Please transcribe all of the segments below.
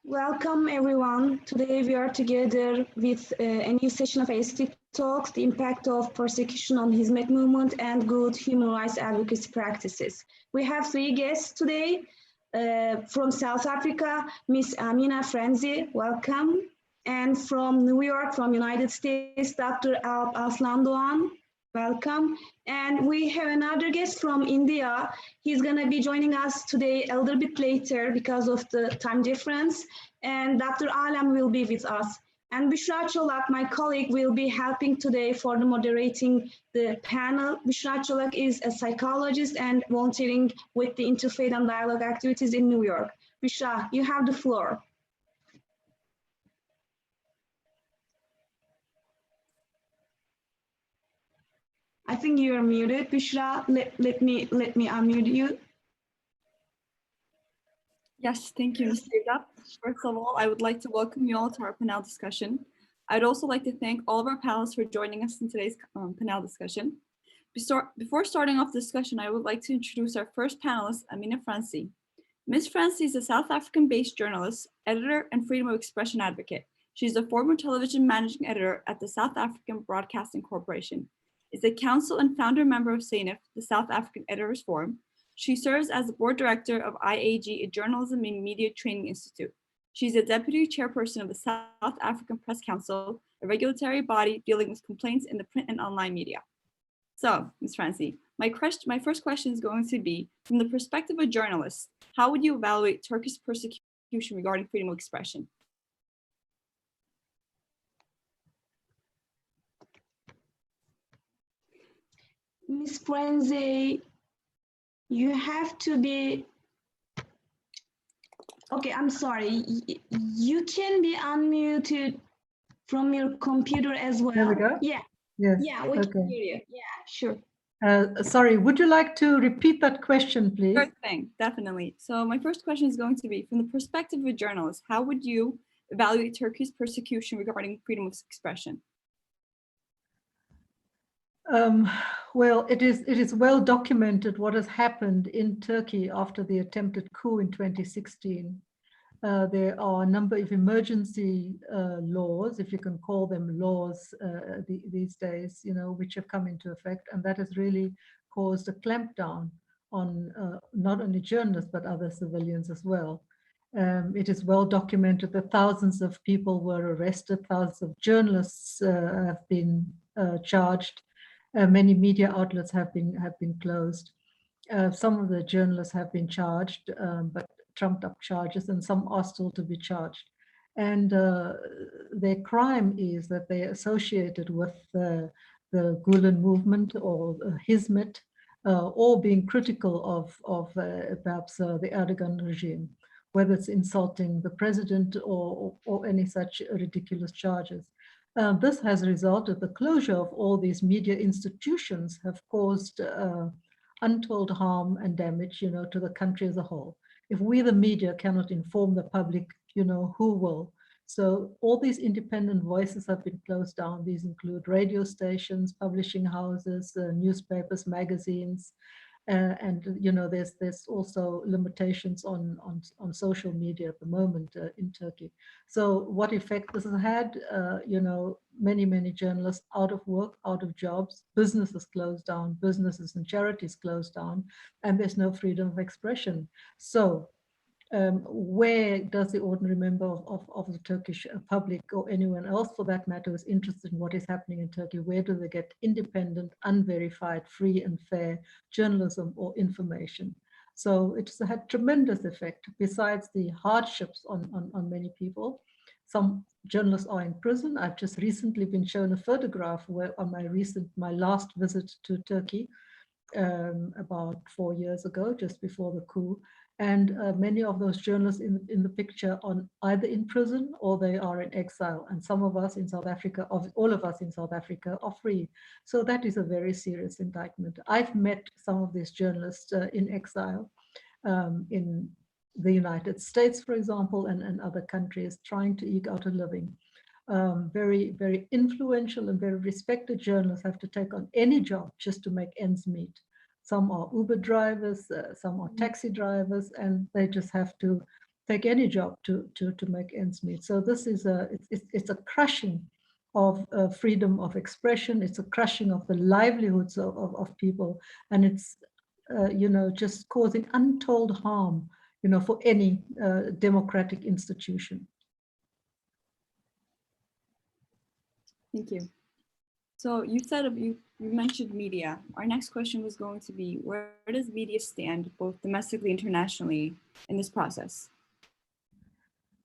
Welcome everyone. Today we are together with a new session of AST Talks, the impact of persecution on Hizmet movement and good human rights advocacy practices. We have three guests today. From South Africa, Miss Amina Frenzy, welcome. And from New York, from United States, Dr. Alp Aslandoğan, welcome. And we have another guest from India. He's going to be joining us today a little bit later because of the time difference. And Dr. Alam will be with us. And Büşra Çolak, my colleague, will be helping today for the moderating the panel. Büşra Çolak is a psychologist and volunteering with the Interfaith and Dialogue activities in New York. Büşra, you have the floor. I think you are muted, Büşra. Let me unmute you. Yes, thank you, Ms. Sevda. First of all, I would like to welcome you all to our panel discussion. I'd also like to thank all of our panelists for joining us in today's panel discussion. Before starting off the discussion, I would like to introduce our first panelist, Amina Frenzy. Ms. Frenzy is a South African-based journalist, editor, and freedom of expression advocate. She's a former television managing editor at the South African Broadcasting Corporation, is a council and founder member of SANEF, the South African Editors Forum. She serves as the board director of IAG, a journalism and media training institute. She's a deputy chairperson of the South African Press Council, a regulatory body dealing with complaints in the print and online media. So, Ms. Frenzy, my first question is going to be, from the perspective of journalists, how would you evaluate Turkey's persecution regarding freedom of expression? Ms. Frenzy, you have to be, okay, I'm sorry. You can be unmuted from your computer as well. There we go. Yeah. Yes. Yeah, we can hear you. Yeah, sure. Sorry, would you like to repeat that question, please? Sure thing, definitely. So my first question is going to be, from the perspective of a journalist, how would you evaluate Turkey's persecution regarding freedom of expression? Well, it is well documented what has happened in Turkey after the attempted coup in 2016. There are a number of emergency laws, if you can call them laws these days, which have come into effect, and that has really caused a clampdown on not only journalists but other civilians as well. It is well documented that thousands of people were arrested, thousands of journalists have been charged. Many media outlets have been closed. Some of the journalists have been charged, but trumped up charges, and some are still to be charged. And their crime is that they are associated with the Gulen movement or Hizmet, or being critical of perhaps the Erdogan regime, whether it's insulting the president or any such ridiculous charges. This has resulted, the closure of all these media institutions have caused untold harm and damage, to the country as a whole. If we, the media, cannot inform the public, who will? So all these independent voices have been closed down. These include radio stations, publishing houses, newspapers, magazines, and there's also limitations on social media at the moment in Turkey. So what effect this has had? Many journalists out of work, out of jobs, businesses closed down, businesses and charities closed down, and there's no freedom of expression. So where does the ordinary member of the Turkish public, or anyone else for that matter, who's interested in what is happening in Turkey, where do they get independent, unverified, free and fair journalism or information? So it's had tremendous effect, besides the hardships on many people. Some journalists are in prison. I've just recently been shown a photograph where on my last visit to Turkey, about 4 years ago, just before the coup. And many of those journalists in the picture are either in prison or they are in exile. And some of us in South Africa, all of us in South Africa, are free. So that is a very serious indictment. I've met some of these journalists in exile in the United States, for example, and other countries, trying to eke out a living. Very, very influential and very respected journalists have to take on any job just to make ends meet. Some are Uber drivers, some are taxi drivers, and they just have to take any job to make ends meet. So this is it's a crushing of freedom of expression. It's a crushing of the livelihoods of people, and it's just causing untold harm, for any democratic institution. Thank you. So you said you mentioned media. Our next question was going to be, where does media stand, both domestically and internationally, in this process?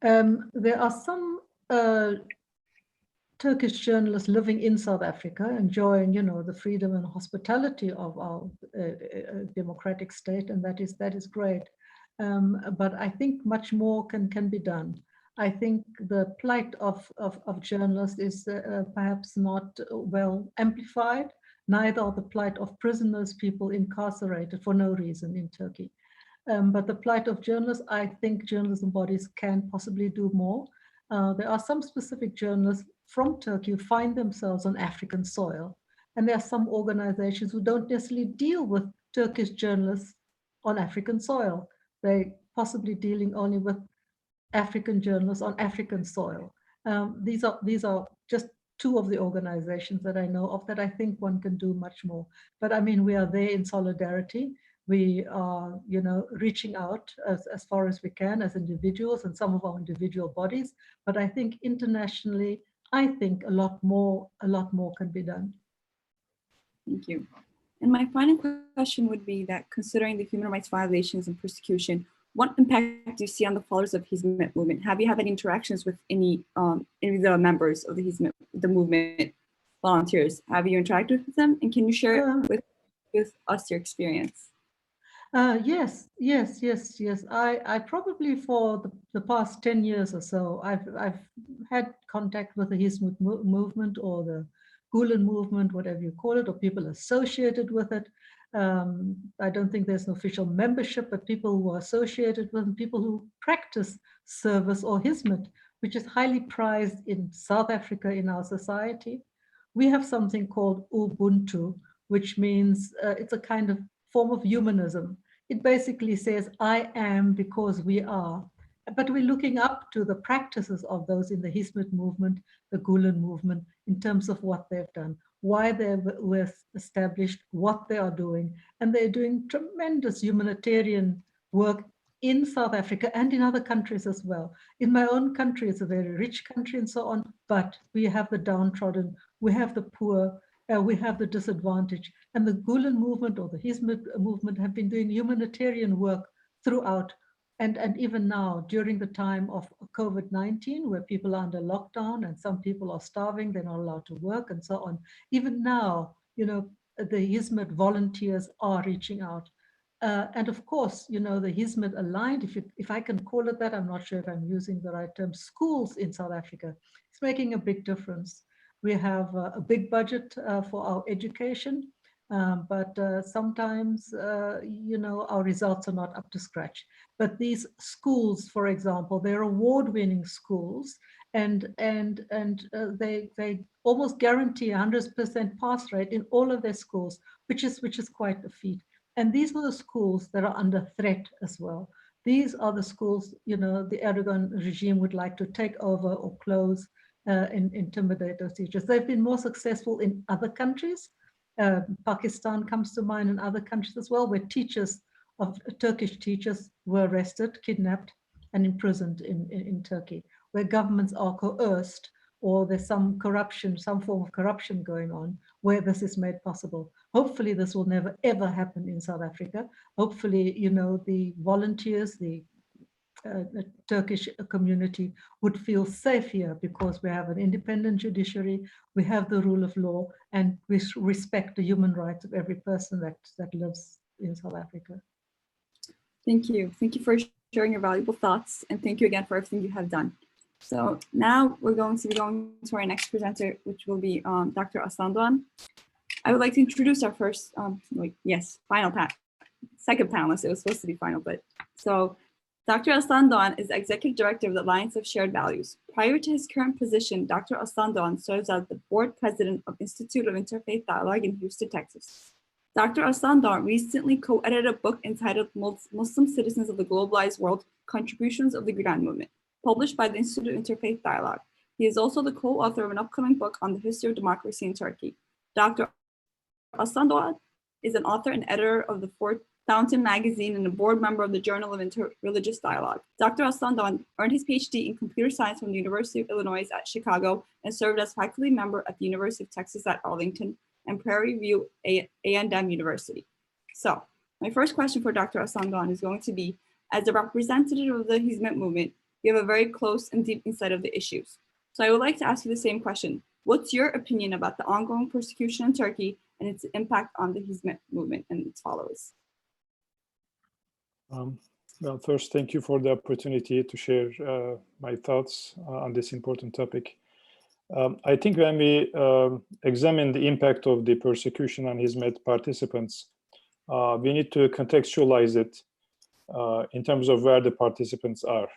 There are some Turkish journalists living in South Africa, enjoying, the freedom and hospitality of our democratic state, and that is great. But I think much more can be done. I think the plight of journalists is perhaps not well amplified. Neither are the plight of prisoners, people incarcerated for no reason in Turkey. But the plight of journalists, I think journalism bodies can possibly do more. There are some specific journalists from Turkey who find themselves on African soil. And there are some organizations who don't necessarily deal with Turkish journalists on African soil. They're possibly dealing only with African journalists on African soil. These are just two of the organizations that I know of that I think one can do much more. But I mean, we are there in solidarity. We are, reaching out as far as we can as individuals and some of our individual bodies. But I think internationally, I think a lot more can be done. Thank you. And my final question would be that, considering the human rights violations and persecution, what impact do you see on the followers of Hizmet movement? Have you had any interactions with any of the members of the Hizmet, the movement volunteers? Have you interacted with them? And can you share with us your experience? Yes. I probably for the past 10 years or so, I've had contact with the Hizmet movement or the Gulen movement, whatever you call it, or people associated with it. I don't think there's an official membership, but people who are associated with them, people who practice service or Hizmet, which is highly prized in South Africa in our society. We have something called Ubuntu, which means it's a kind of form of humanism. It basically says, I am because we are. But we're looking up to the practices of those in the Hizmet movement, the Gulen movement, in terms of what they've done, why they were established, what they are doing. And they're doing tremendous humanitarian work in South Africa and in other countries as well. In my own country, it's a very rich country and so on, but we have the downtrodden, we have the poor, we have the disadvantaged. And the Gulen movement or the Hizmet movement have been doing humanitarian work throughout. And even now, during the time of COVID-19, where people are under lockdown and some people are starving, they're not allowed to work and so on. Even now, the Hizmet volunteers are reaching out. And of course, the Hizmet aligned, if I can call it that, I'm not sure if I'm using the right term, schools in South Africa, it's making a big difference. We have a big budget for our education, but sometimes, our results are not up to scratch. But these schools, for example, they're award-winning schools, and they almost guarantee 100% pass rate in all of their schools, which is quite a feat. And these are the schools that are under threat as well. These are the schools, the Erdogan regime would like to take over or close and intimidate those teachers. They've been more successful in other countries. Pakistan comes to mind, and other countries as well, where Turkish teachers were arrested, kidnapped, and imprisoned in Turkey, where governments are coerced, or there's some corruption, some form of corruption going on, where this is made possible. Hopefully this will never, ever happen in South Africa. Hopefully, the volunteers, the Turkish community would feel safe here because we have an independent judiciary, we have the rule of law, and we respect the human rights of every person that lives in South Africa. Thank you. Thank you for sharing your valuable thoughts, and thank you again for everything you have done. So now we're going to be going to our next presenter, which will be Dr. Aslandoğan. I would like to introduce our first, second panelist. It was supposed to be final, but so Dr. Aslandoğan is Executive Director of the Alliance of Shared Values. Prior to his current position, Dr. Aslandoğan serves as the Board President of Institute of Interfaith Dialogue in Houston, Texas. Dr. Aslandoğan recently co-edited a book entitled Muslim Citizens of the Globalized World, Contributions of the Grand Movement, published by the Institute of Interfaith Dialogue. He is also the co-author of an upcoming book on the history of democracy in Turkey. Dr. Aslan Doğan is an author and editor of the Fountain magazine and a board member of the Journal of Interreligious Dialogue. Dr. Aslan Doğan earned his PhD in computer science from the University of Illinois at Chicago and served as faculty member at the University of Texas at Arlington and Prairie View A&M University. So my first question for Dr. Aslan Doğan is going to be, as a representative of the Hizmet movement, you have a very close and deep insight of the issues. So I would like to ask you the same question. What's your opinion about the ongoing persecution in Turkey and its impact on the Hizmet movement and its followers? Well, first, thank you for the opportunity to share my thoughts on this important topic. I think when we examine the impact of the persecution on Hizmet participants, we need to contextualize it in terms of where the participants are.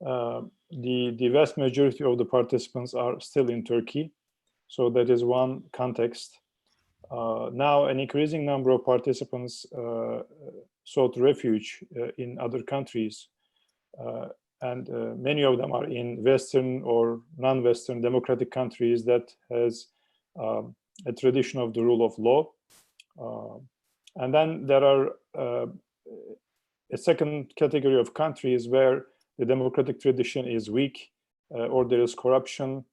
The vast majority of the participants are still in Turkey, so that is one context. Now, an increasing number of participants sought refuge in other countries, and many of them are in Western or non-Western democratic countries that has a tradition of the rule of law. And then there are a second category of countries where the democratic tradition is weak or there is corruption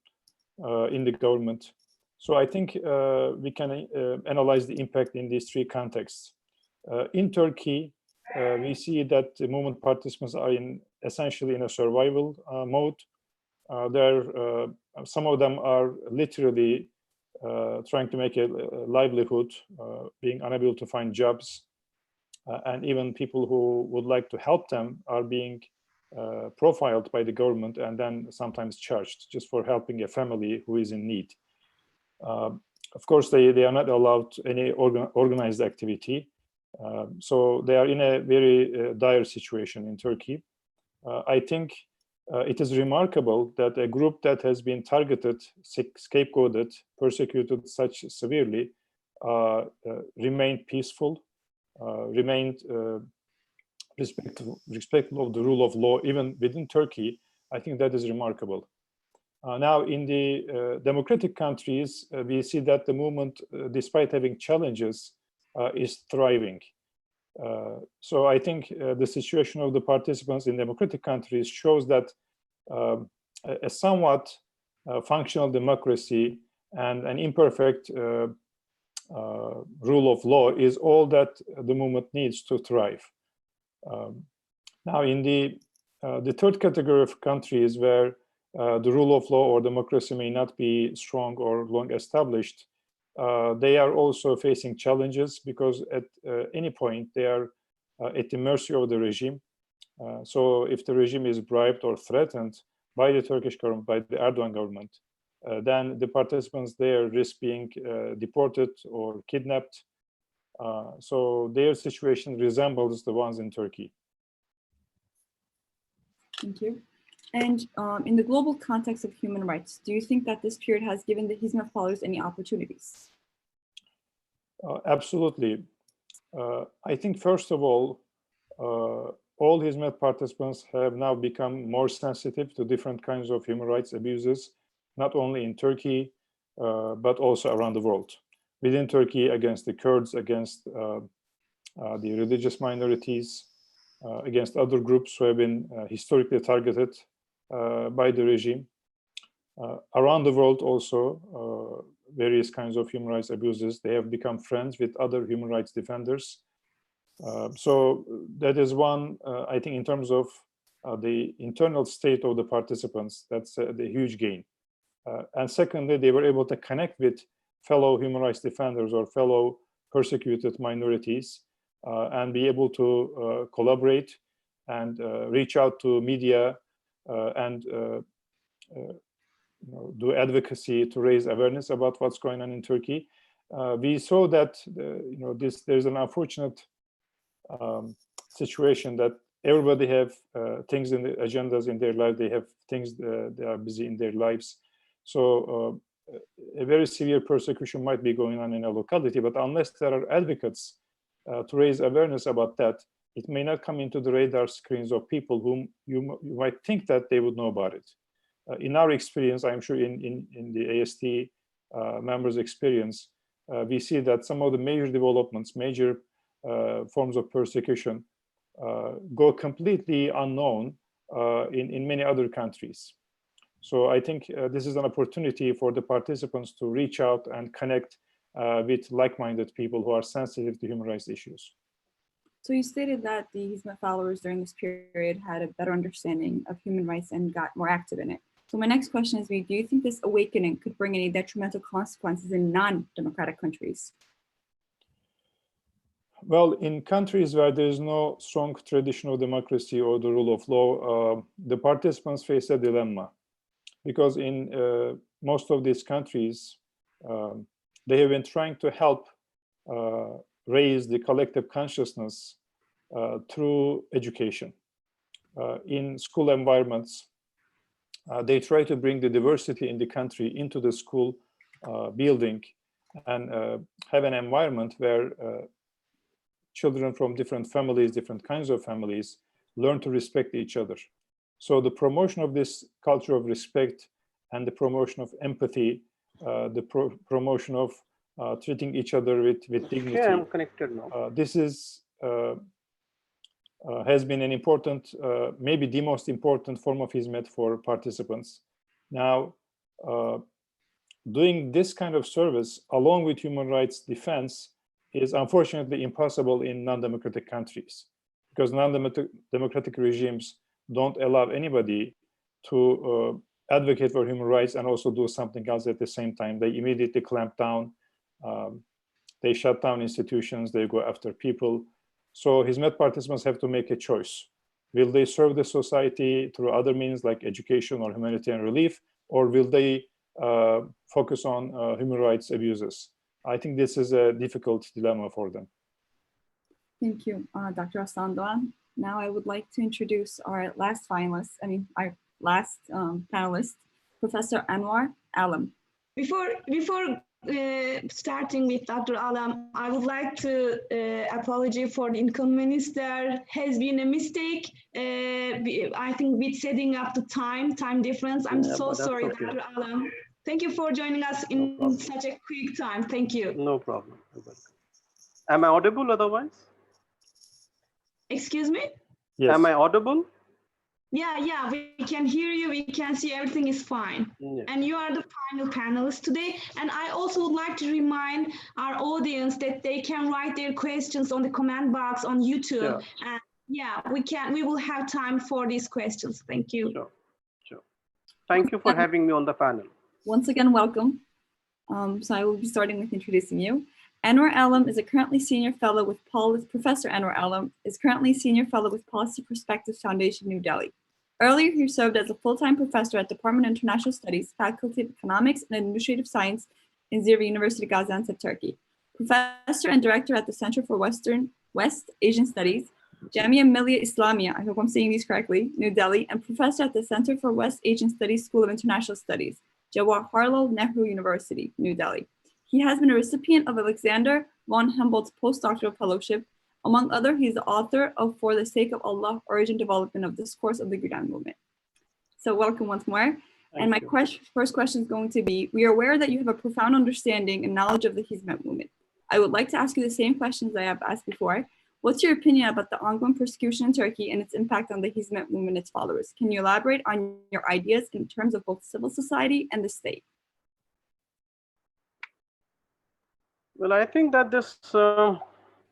in the government. So I think we can analyze the impact in these three contexts. In Turkey, we see that the movement participants are essentially in a survival mode. Some of them are literally trying to make a livelihood, being unable to find jobs. And even people who would like to help them are being profiled by the government and then sometimes charged just for helping a family who is in need. Of course, they are not allowed any organized activity. So they are in a very dire situation in Turkey. I think it is remarkable that a group that has been targeted, scapegoated, persecuted such severely, remained peaceful, remained respectful of the rule of law, even within Turkey. I think that is remarkable. Now, in the democratic countries, we see that the movement, despite having challenges, is thriving. So I think the situation of the participants in democratic countries shows that a somewhat functional democracy and an imperfect rule of law is all that the movement needs to thrive. Now, in the third category of countries where the rule of law or democracy may not be strong or long established, they are also facing challenges because at any point they are at the mercy of the regime. So if the regime is bribed or threatened by the Turkish government, by the Erdogan government, then the participants there risk being deported or kidnapped. So their situation resembles the ones in Turkey. Thank you. And in the global context of human rights, do you think that this period has given the Hizmet followers any opportunities? Absolutely. I think, first of all Hizmet participants have now become more sensitive to different kinds of human rights abuses, not only in Turkey, but also around the world. Within Turkey, against the Kurds, against the religious minorities, against other groups who have been historically targeted by the regime. Around the world also, various kinds of human rights abuses. They have become friends with other human rights defenders. So that is one, I think, in terms of the internal state of the participants, that's the huge gain. And secondly, they were able to connect with fellow human rights defenders or fellow persecuted minorities and be able to collaborate and reach out to media and do advocacy to raise awareness about what's going on in Turkey. We saw that there's an unfortunate situation that everybody have things in the agendas in their life. They have things they are busy in their lives. So a very severe persecution might be going on in a locality, but unless there are advocates to raise awareness about that, it may not come into the radar screens of people whom you might think that they would know about it. In our experience, I'm sure in the AST members' experience, we see that some of the major developments, major forms of persecution go completely unknown in many other countries. So I think this is an opportunity for the participants to reach out and connect with like-minded people who are sensitive to human rights issues. So you stated that the Hizmet followers during this period had a better understanding of human rights and got more active in it. So my next question is, do you think this awakening could bring any detrimental consequences in non-democratic countries? Well, in countries where there is no strong tradition of democracy or the rule of law, the participants face a dilemma. Because in most of these countries, they have been trying to help raise the collective consciousness through education. In school environments, they try to bring the diversity in the country into the school building and have an environment where children from different families, different kinds of families, learn to respect each other. So the promotion of this culture of respect and the promotion of empathy, the promotion of treating each other with dignity. Yeah, I'm connected now. This is has been an important, maybe the most important form of Hizmet for participants. Now, doing this kind of service along with human rights defense is unfortunately impossible in non-democratic countries, because non-democratic regimes don't allow anybody to advocate for human rights and also do something else at the same time. They immediately clamp down, they shut down institutions, they go after people. So Hizmet participants have to make a choice. Will they serve the society through other means like education or humanitarian relief, or will they focus on human rights abuses? I think this is a difficult dilemma for them. Thank you, Dr. Aslan. Now I would like to introduce our last finalist, our last panelist, Professor Anwar Alam. Before starting with Dr. Alam, I would like to apologize for the inconvenience. There has been a mistake, I think, with setting up the time difference. I'm so sorry, okay. Dr. Alam. Thank you for joining us in such a quick time. Thank you. No problem. Am I audible otherwise? Excuse me? Yes. Am I audible? Yeah, we can hear you, we can see everything is fine. Yeah. And you are the final panelist today. And I also would like to remind our audience that they can write their questions on the comment box on YouTube. Yeah. And yeah, we will have time for these questions. Thank you. Sure. Thank you for having me on the panel. Once again, welcome. So I will be starting with introducing you. Anwar Alam is currently senior fellow with Professor Anwar Alam is currently senior fellow with Policy Perspectives Foundation, New Delhi. Earlier, he served as a full-time professor at Department of International Studies, Faculty of Economics and Administrative Science in Zirve University, Gaziantep, Turkey. Professor and director at the Center for West Asian Studies, Jamia Millia Islamia, I hope I'm saying these correctly, New Delhi, and professor at the Center for West Asian Studies, School of International Studies, Jawaharlal Nehru University, New Delhi. He has been a recipient of Alexander von Humboldt's postdoctoral fellowship. Among others, he is the author of For the Sake of Allah, Origin Development of Discourse of the Gulen Movement. So welcome once more. And my first question is going to be, we are aware that you have a profound understanding and knowledge of the Hizmet movement. I would like to ask you the same questions I have asked before. What's your opinion about the ongoing persecution in Turkey and its impact on the Hizmet movement and its followers? Can you elaborate on your ideas in terms of both civil society and the state? Well, I think that this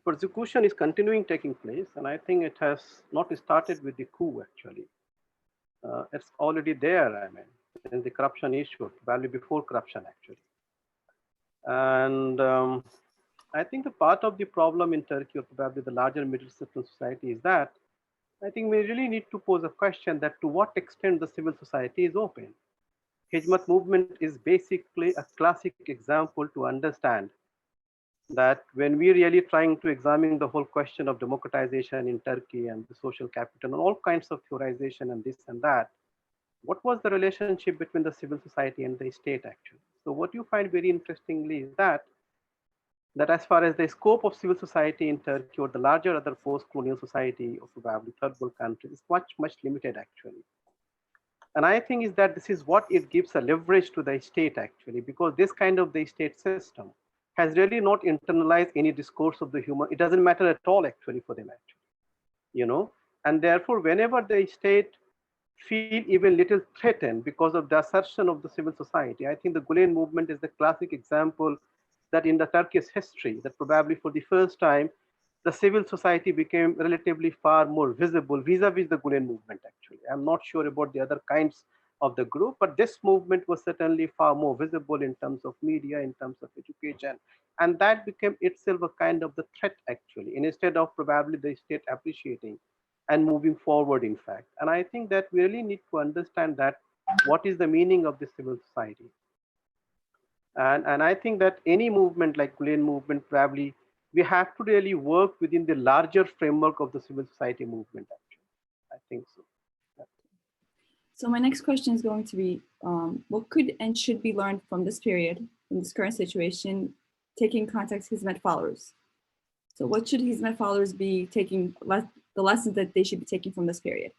persecution is continuing taking place, and I think it has not started with the coup actually. It's already there, in the corruption issue, probably before corruption actually. And I think the part of the problem in Turkey, or probably the larger middle system society, is that I think we really need to pose a question that to what extent the civil society is open. Hizmet movement is basically a classic example to understand that when we're really trying to examine the whole question of democratization in Turkey and the social capital and all kinds of theorization and this and that, what was the relationship between the civil society and the state actually? So what you find very interestingly is that that as far as the scope of civil society in Turkey or the larger other post-colonial society or probably third world countries is much limited actually. And I think is that this is what it gives a leverage to the state actually, because this kind of the state system has really not internalized any discourse of the human. It doesn't matter at all actually for them actually, you know. And therefore, whenever the state feel even little threatened because of the assertion of the civil society, I think the Gulen movement is the classic example that in the Turkish history, that probably for the first time, the civil society became relatively far more visible vis-a-vis the Gulen movement actually. I'm not sure about the other kinds of the group, but this movement was certainly far more visible in terms of media, in terms of education, and that became itself a kind of the threat actually, instead of probably the state appreciating and moving forward in fact. And I think that we really need to understand that what is the meaning of the civil society. And I think that any movement like Gulen movement, probably we have to really work within the larger framework of the civil society movement actually. I think so. Yeah. So my next question is going to be, what could and should be learned from this period, in this current situation, taking context Hizmet followers? So what should Hizmet followers be taking, the lessons that they should be taking from this period?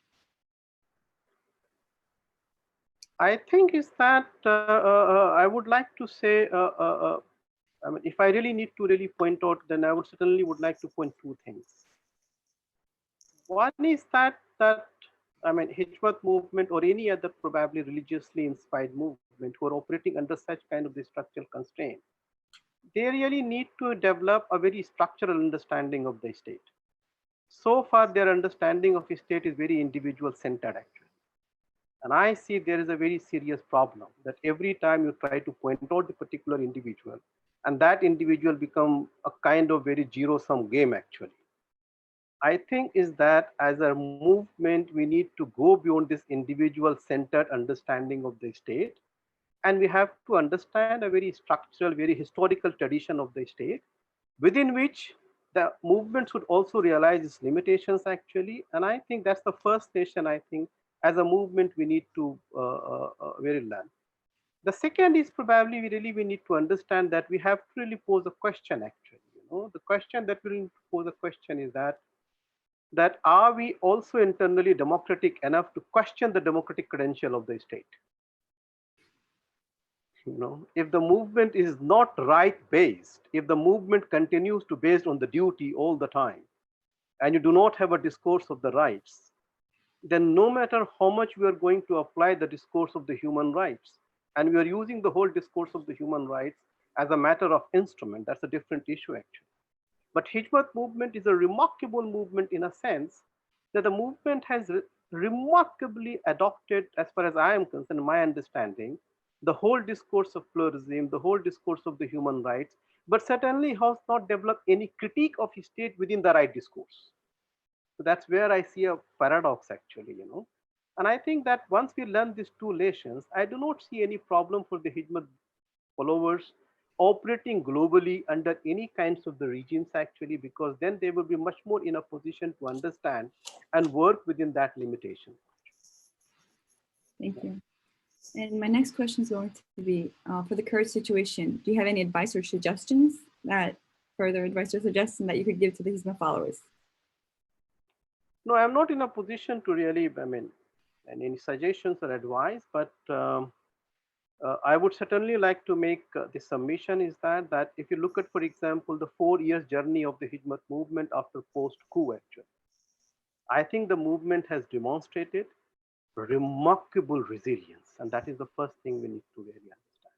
I think is that I would like to say, I mean, if I really need to really point out, then I would certainly would like to point two things. One is that I mean, Hizmet movement or any other probably religiously inspired movement who are operating under such kind of the structural constraint, they really need to develop a very structural understanding of the state. So far, their understanding of the state is very individual centered actually. And I see there is a very serious problem that every time you try to point out the particular individual, and that individual become a kind of very zero-sum game actually. I think is that as a movement, we need to go beyond this individual-centered understanding of the state, and we have to understand a very structural, very historical tradition of the state, within which the movement should also realize its limitations actually. And I think that's the first station, I think, as a movement we need to really learn. The second is probably we need to understand that we have to really pose a question actually. You know, the question that we need to pose a question is that are we also internally democratic enough to question the democratic credential of the state? You know, if the movement is not right based, if the movement continues to based on the duty all the time, and you do not have a discourse of the rights, then no matter how much we are going to apply the discourse of the human rights, and we are using the whole discourse of the human rights as a matter of instrument, that's a different issue actually. But Hizmet movement is a remarkable movement in a sense that the movement has remarkably adopted, as far as I am concerned, my understanding, the whole discourse of pluralism, the whole discourse of the human rights, but certainly has not developed any critique of his state within the right discourse. So that's where I see a paradox actually, you know. And I think that once we learn these two lessons, I do not see any problem for the Hizmet followers operating globally under any kinds of the regimes actually, because then they will be much more in a position to understand and work within that limitation. Thank you. And my next question is going to be, for the current situation, do you have any advice or suggestions, further advice or suggestion that you could give to the Hizmet followers? No, I'm not in a position to really, I mean, any suggestions or advice, but I would certainly like to make the submission is that if you look at, for example, the 4 years journey of the Hizmet movement after post-coup actually, I think the movement has demonstrated remarkable resilience. And that is the first thing we need to really understand.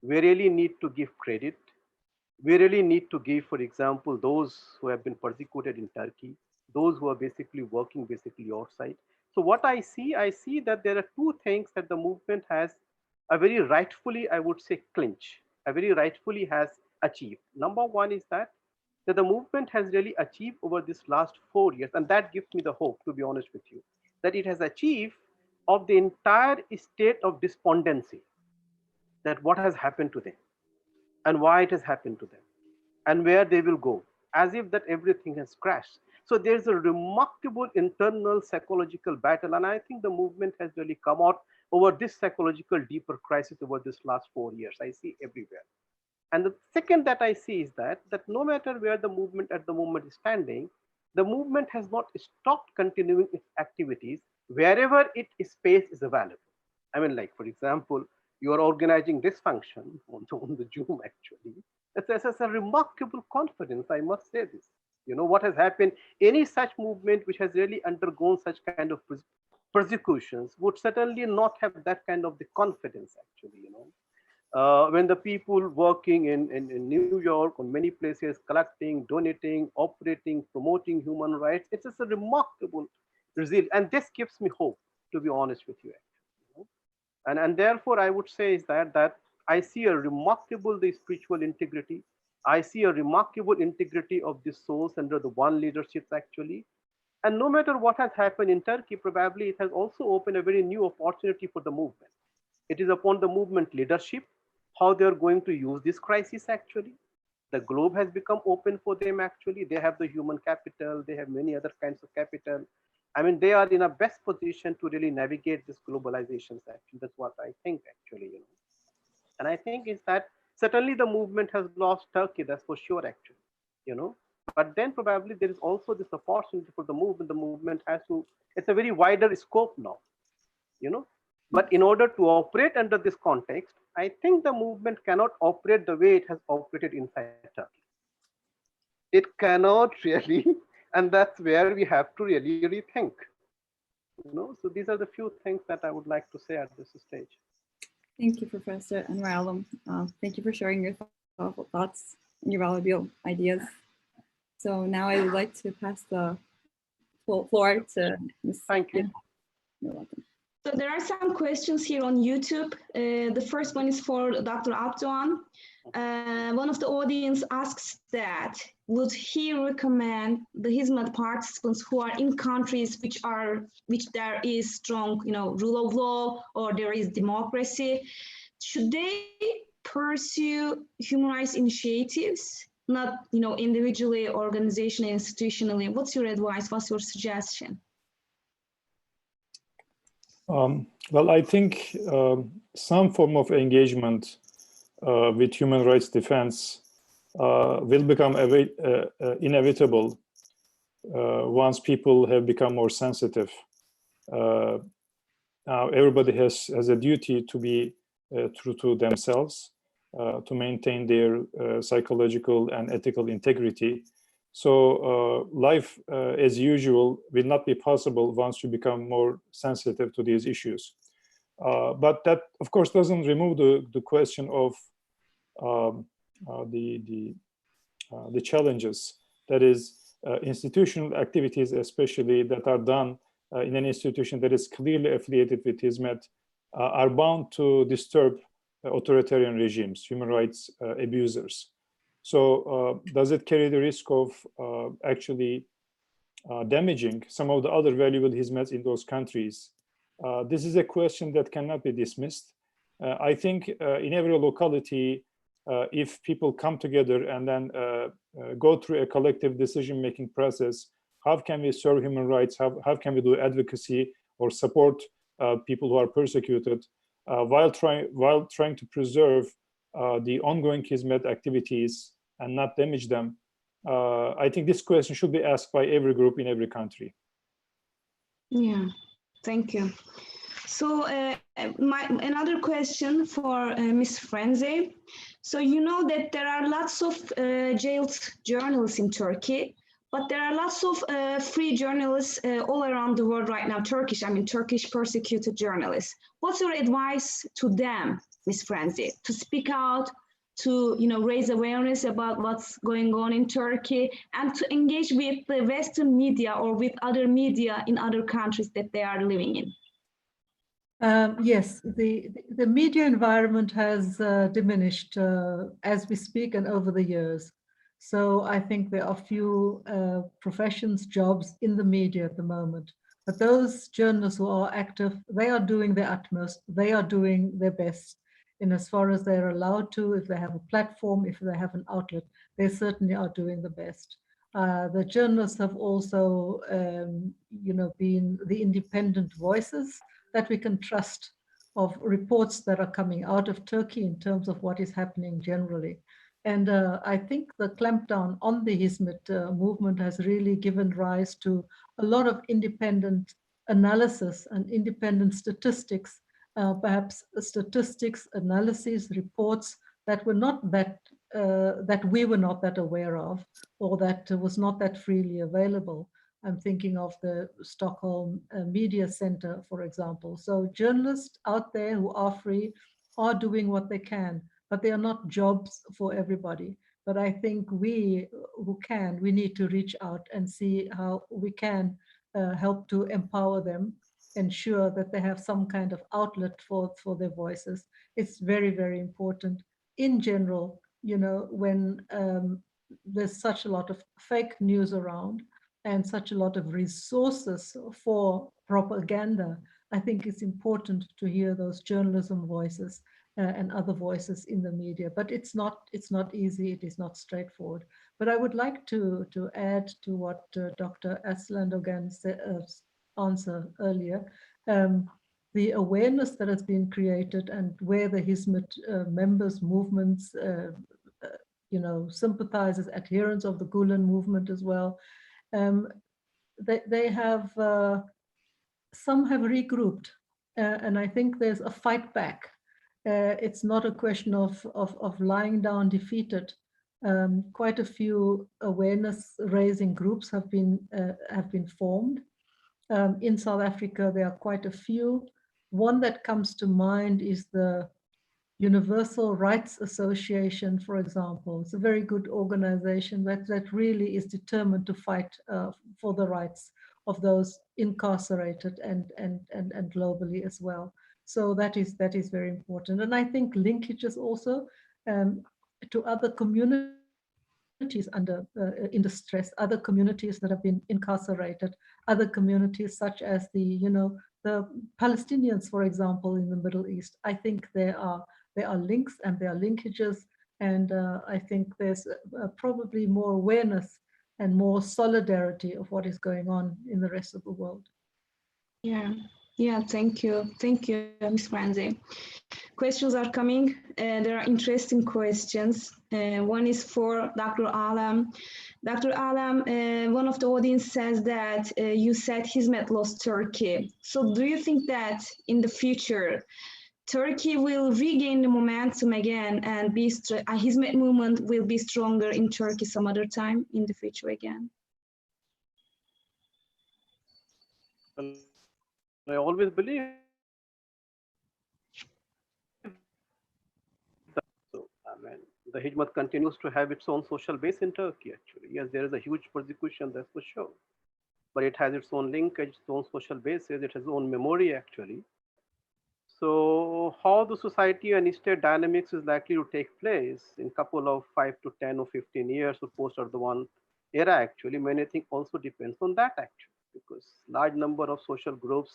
We really need to give credit. We really need to give, for example, those who have been persecuted in Turkey, those who are basically working basically outside. So what I see that there are two things that the movement has a very rightfully, I would say, very rightfully has achieved. Number one is that the movement has really achieved over this last 4 years, and that gives me the hope, to be honest with you, that it has achieved of the entire state of despondency, that what has happened to them and why it has happened to them and where they will go, as if that everything has crashed. So there's a remarkable internal psychological battle, and I think the movement has really come out over this psychological deeper crisis over this last 4 years. I see everywhere. And the second that I see is that no matter where the movement at the moment is standing, the movement has not stopped continuing its activities wherever space is available. I mean, like, for example, you are organizing this function on the Zoom actually. That's a remarkable confidence, I must say this. You know, what has happened, any such movement which has really undergone such kind of persecutions would certainly not have that kind of the confidence actually, you know. When the people working in New York, on many places, collecting, donating, operating, promoting human rights, it's just a remarkable result. And this gives me hope, to be honest with you. Actually, you know? And therefore, I would say is that I see a remarkable the spiritual integrity. I see a remarkable integrity of the souls under the one leaderships actually. And no matter what has happened in Turkey, probably it has also opened a very new opportunity for the movement. It is upon the movement leadership, how they are going to use this crisis actually. The globe has become open for them actually. They have the human capital, they have many other kinds of capital. I mean, they are in a best position to really navigate this globalization actually. That's what I think actually, you know. And I think is that certainly the movement has lost Turkey, that's for sure actually, you know. But then probably there is also this opportunity for the movement. The movement has to, it's a very wider scope now, you know. But in order to operate under this context, I think the movement cannot operate the way it has operated inside Turkey. It cannot really, and that's where we have to really rethink. You know, so these are the few things that I would like to say at this stage. Thank you, Professor Anwar Alam. Thank you for sharing your thoughtful thoughts and your valuable ideas. So now I would like to pass the floor to Ms. Thank you. You're welcome. So there are some questions here on YouTube. The first one is for Dr. Abdoğan. One of the audience asks that, would he recommend the Hizmet participants who are in countries which there is strong, you know, rule of law or there is democracy, should they pursue human rights initiatives, not, you know, individually, organizationally, institutionally? What's your advice? What's your suggestion? Well, I think some form of engagement with human rights defense will become inevitable once people have become more sensitive. Now, everybody has a duty to be true to themselves, to maintain their psychological and ethical integrity. So life as usual will not be possible once you become more sensitive to these issues. But that, of course, doesn't remove the question of the challenges. That is, institutional activities, especially that are done in an institution that is clearly affiliated with Hizmet, are bound to disturb authoritarian regimes, human rights abusers. So does it carry the risk of actually damaging some of the other valuable Hizmets in those countries? This is a question that cannot be dismissed. I think in every locality, if people come together and then go through a collective decision-making process, how can we serve human rights? How can we do advocacy or support people who are persecuted while trying to preserve the ongoing Hizmet activities and not damage them? I think this question should be asked by every group in every country. Yeah, thank you. So another question for Ms. Frenzy. So you know that there are lots of jailed journalists in Turkey, but there are lots of free journalists all around the world right now, Turkish persecuted journalists. What's your advice to them, Ms. Frenzy, to speak out, to raise awareness about what's going on in Turkey, and to engage with the Western media or with other media in other countries that they are living in? Yes, the media environment has diminished as we speak and over the years. So I think there are few professions, jobs in the media at the moment. But those journalists who are active, they are doing their utmost. They are doing their best in as far as they're allowed to. If they have a platform, if they have an outlet, they certainly are doing the best. The journalists have also, been the independent voices that we can trust of reports that are coming out of Turkey in terms of what is happening generally. And I think the clampdown on the Hizmet movement has really given rise to a lot of independent analysis and independent statistics, perhaps statistics, analyses, reports that were not that we were not that aware of, or that was not that freely available. I'm thinking of the Stockholm Media Center, for example. So journalists out there who are free are doing what they can, but they are not jobs for everybody. But I think we who can, we need to reach out and see how we can help to empower them, ensure that they have some kind of outlet for their voices. It's very, very important. In general, you know, when there's such a lot of fake news around and such a lot of resources for propaganda, I think it's important to hear those journalism voices and other voices in the media. But it's not easy. It is not straightforward. But I would like to add to what Dr. Aslandogan answer earlier. The awareness that has been created and where the Hizmet members, movements, you know, sympathizers, adherents of the Gulen movement as well, they have, some have regrouped, and I think there's a fight back. It's not a question of lying down defeated. Quite a few awareness raising groups have been formed. In South Africa, there are quite a few. One that comes to mind is the Universal Rights Association, for example. It's a very good organization that really is determined to fight for the rights of those incarcerated and globally as well. So that is very important. And I think linkages also to other communities under in distress, other communities that have been incarcerated, other communities such as the Palestinians, for example, in the Middle East. I think there are links and there are linkages, and I think there's probably more awareness and more solidarity of what is going on in the rest of the world. Yeah, thank you, Ms. Franzi. Questions are coming. There are interesting questions. One is for Dr. Alam. Dr. Alam, one of the audience says that you said Hizmet lost Turkey. So do you think that in the future, Turkey will regain the momentum again and a Hizmet movement will be stronger in Turkey some other time in the future again? I always believe that. So, I mean, the Hizmet continues to have its own social base in Turkey, actually. Yes, there is a huge persecution, that's for sure. But it has its own linkage, its own social bases, it has its own memory, actually. So how the society and state dynamics is likely to take place in a couple of 5 to 10 or 15 years or post-Erdogan era, actually, many things also depends on that, actually, because large number of social groups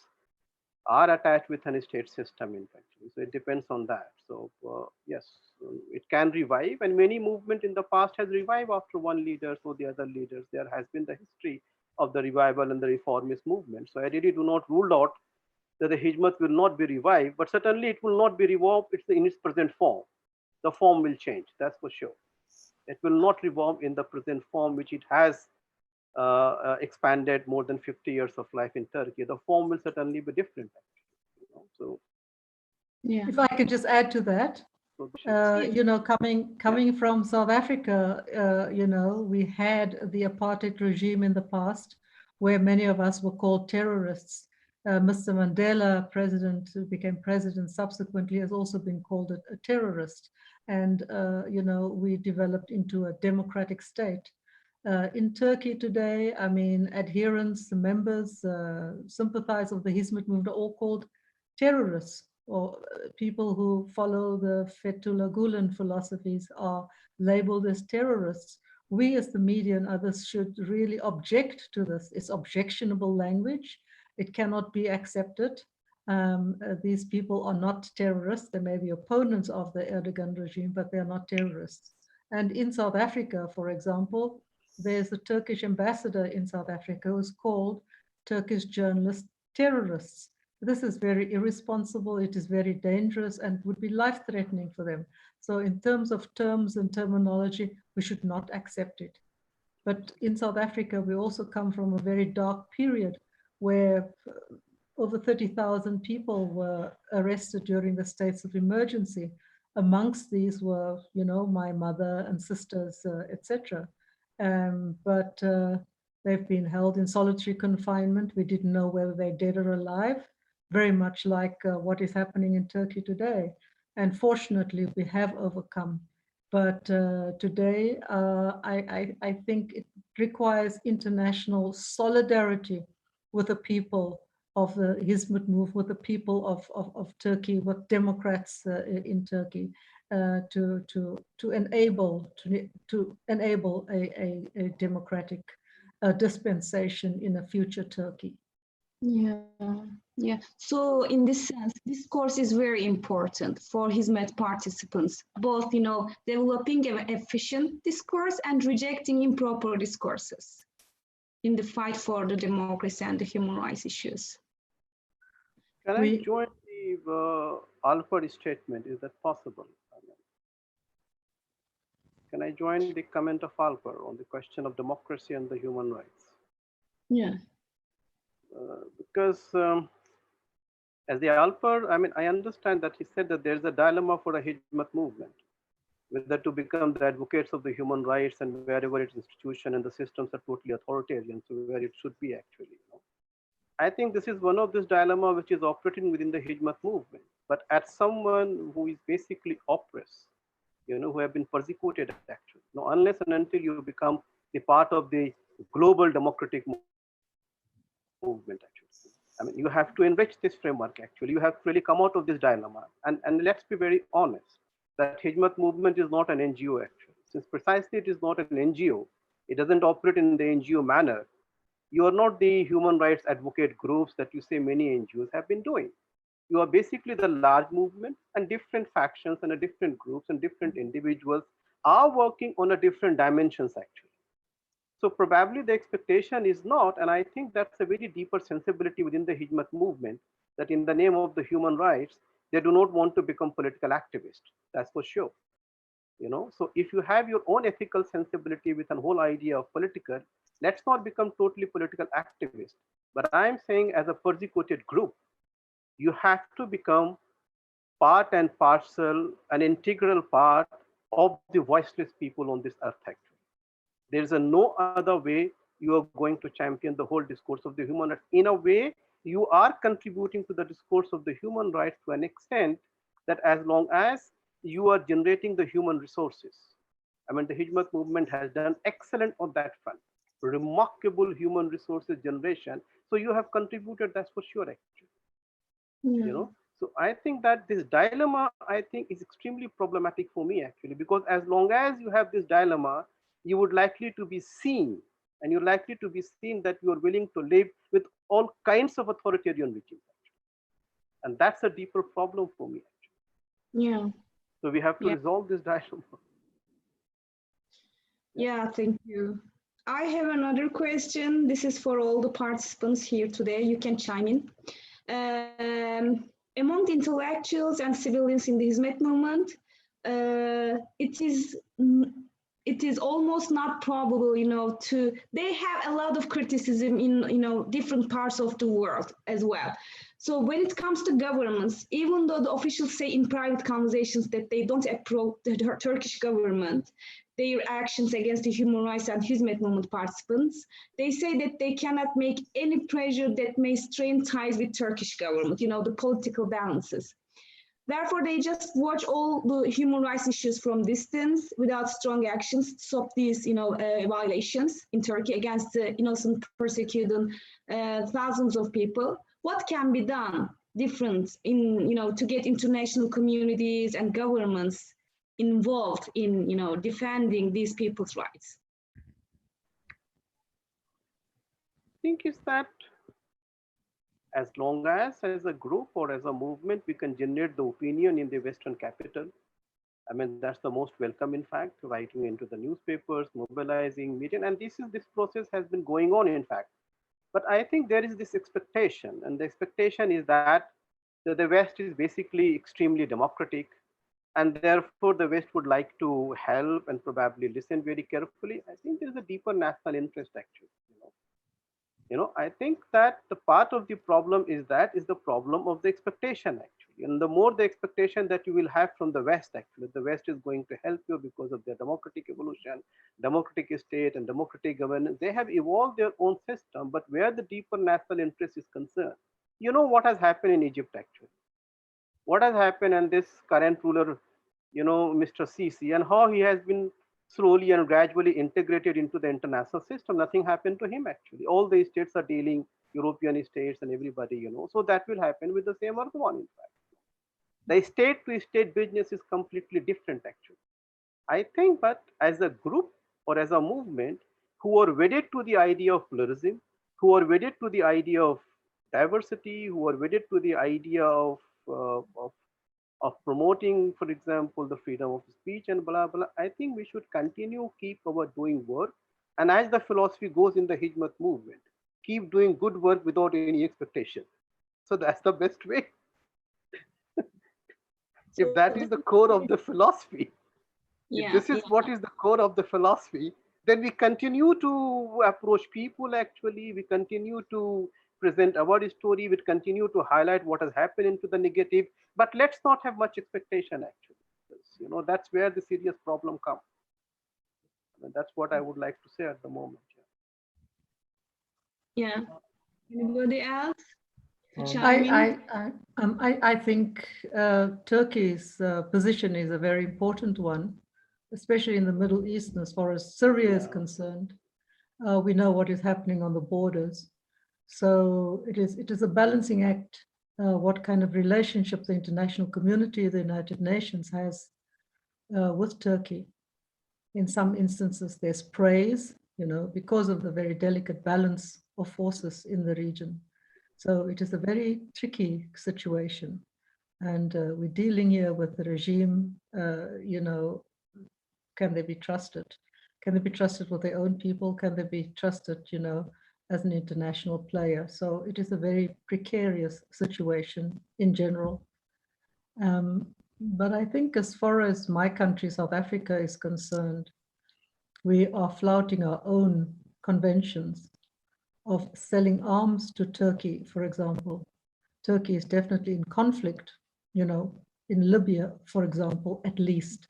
are attached with an state system, in fact. So it depends on that. So yes, it can revive, and many movement in the past has revived after one leader or the other leaders. There has been the history of the revival and the reformist movement. So I really do not rule out that the Hizmet will not be revived, but certainly it will not be revived in its present form. The form will change, that's for sure. It will not revive in the present form which it has expanded more than 50 years of life in Turkey. The form will certainly be different. So, yeah. If I could just add to that, you know, coming from South Africa, you know, we had the apartheid regime in the past, where many of us were called terrorists. Mr. Mandela, who became president subsequently, has also been called a terrorist. And, you know, we developed into a democratic state. In Turkey today, I mean, adherents, members, sympathizers of the Hizmet movement are all called terrorists, or people who follow the Fethullah Gulen philosophies are labeled as terrorists. We as the media and others should really object to this. It's objectionable language. It cannot be accepted. These people are not terrorists. They may be opponents of the Erdogan regime, but they are not terrorists. And in South Africa, for example, there's a Turkish ambassador in South Africa who's called Turkish journalists terrorists. This is very irresponsible, it is very dangerous and would be life-threatening for them. So in terms of terms and terminology, we should not accept it. But in South Africa, we also come from a very dark period where over 30,000 people were arrested during the states of emergency. Amongst these were, you know, my mother and sisters, etc. But they've been held in solitary confinement. We didn't know whether they're dead or alive, very much like what is happening in Turkey today. And fortunately, we have overcome. But today, I think it requires international solidarity with the people of the Hizmet move, with the people of Turkey, with Democrats in Turkey, to enable a democratic dispensation in a future Turkey. Yeah, yeah. So in this sense, this course is very important for Hizmet participants, both, you know, developing an efficient discourse and rejecting improper discourses in the fight for the democracy and the human rights issues. Can I join the Alfred statement? Is that possible? Can I join the comment of Alfred on the question of democracy and the human rights? Yeah. Because as the Alfred, I mean, I understand that he said that there's a dilemma for a Hizmet movement, whether to become the advocates of the human rights and wherever its institution and the systems are totally authoritarian, so where it should be actually. You know? I think this is one of this dilemma which is operating within the Hizmet movement, but as someone who is basically oppressed, you know, who have been persecuted actually, you know, unless and until you become the part of the global democratic movement actually. I mean, you have to enrich this framework actually. You have to really come out of this dilemma. And let's be very honest, that Hizmet movement is not an NGO actually. Since precisely it is not an NGO, it doesn't operate in the NGO manner. You are not the human rights advocate groups that you say many NGOs have been doing. You are basically the large movement, and different factions and different groups and different individuals are working on a different dimensions actually. So probably the expectation is not, and I think that's a very deeper sensibility within the Hizmet movement, that in the name of the human rights, they do not want to become political activists. That's for sure. You know, so if you have your own ethical sensibility with a whole idea of political, let's not become totally political activists. But I'm saying as a persecuted group, you have to become part and parcel, an integral part of the voiceless people on this earth actually. There is no other way you are going to champion the whole discourse of the human rights. In a way, you are contributing to the discourse of the human rights to an extent that as long as you are generating the human resources. I mean, the Hizmet movement has done excellent on that front. Remarkable human resources generation. So you have contributed, that's for sure, actually. Yeah. You know, so I think that this dilemma, I think, is extremely problematic for me, actually, because as long as you have this dilemma, you would likely to be seen, and you're likely to be seen that you are willing to live with all kinds of authoritarian regimes. Actually. And that's a deeper problem for me, actually. Yeah. So we have to resolve this dilemma. Yeah, thank you. I have another question. This is for all the participants here today. You can chime in. Among the intellectuals and civilians in the Hizmet movement, it is almost not probable, you know, they have a lot of criticism in, you know, different parts of the world as well. So when it comes to governments, even though the officials say in private conversations that they don't approve the Turkish government, their actions against the human rights and Hizmet movement participants, they say that they cannot make any pressure that may strain ties with Turkish government, you know, the political balances. Therefore, they just watch all the human rights issues from distance without strong actions to stop these, you know, violations in Turkey against the innocent, persecuted thousands of people. What can be done different in, you know, to get international communities and governments involved in, you know, defending these people's rights? I think it's that as long as a group or as a movement, we can generate the opinion in the Western capital. I mean, that's the most welcome, in fact, writing into the newspapers, mobilizing, meeting. And this process has been going on, in fact. But I think there is this expectation, and the expectation is that the West is basically extremely democratic, and therefore the West would like to help and probably listen very carefully. I think there is a deeper national interest actually. I think that the part of the problem is the problem of the expectation actually. And the more the expectation that you will have from the West actually, the West is going to help you because of their democratic evolution, democratic state and democratic governance. They have evolved their own system, but where the deeper national interest is concerned, you know what has happened in Egypt actually. What has happened and this current ruler, Mr. Sisi, and how he has been slowly and gradually integrated into the international system. Nothing happened to him actually. All the states are dealing, European states and everybody. So that will happen with the same Erdogan in fact. The state to state business is completely different actually. I think, but as a group or as a movement who are wedded to the idea of pluralism, who are wedded to the idea of diversity, who are wedded to the idea uh, of of promoting, for example, the freedom of speech and blah, blah. I think we should continue, keep our doing work. And as the philosophy goes in the Hizmet movement, keep doing good work without any expectation. So that's the best way. If that is the core of the philosophy, if this is what is the core of the philosophy, then we continue to approach people actually, we continue to present our story, we continue to highlight what has happened into the negative, but let's not have much expectation actually. Because, that's where the serious problem comes. And that's what I would like to say at the moment. Yeah. Anybody else? I think Turkey's position is a very important one, especially in the Middle East, as far as Syria is concerned. We know what is happening on the borders. So it is a balancing act, what kind of relationship the international community, the United Nations has with Turkey. In some instances, there's praise, because of the very delicate balance of forces in the region. So it is a very tricky situation. And we're dealing here with the regime, can they be trusted? Can they be trusted with their own people? Can they be trusted, as an international player? So it is a very precarious situation in general. But I think as far as my country, South Africa, is concerned, we are flouting our own conventions of selling arms to Turkey, for example. Turkey is definitely in conflict, in Libya, for example, at least.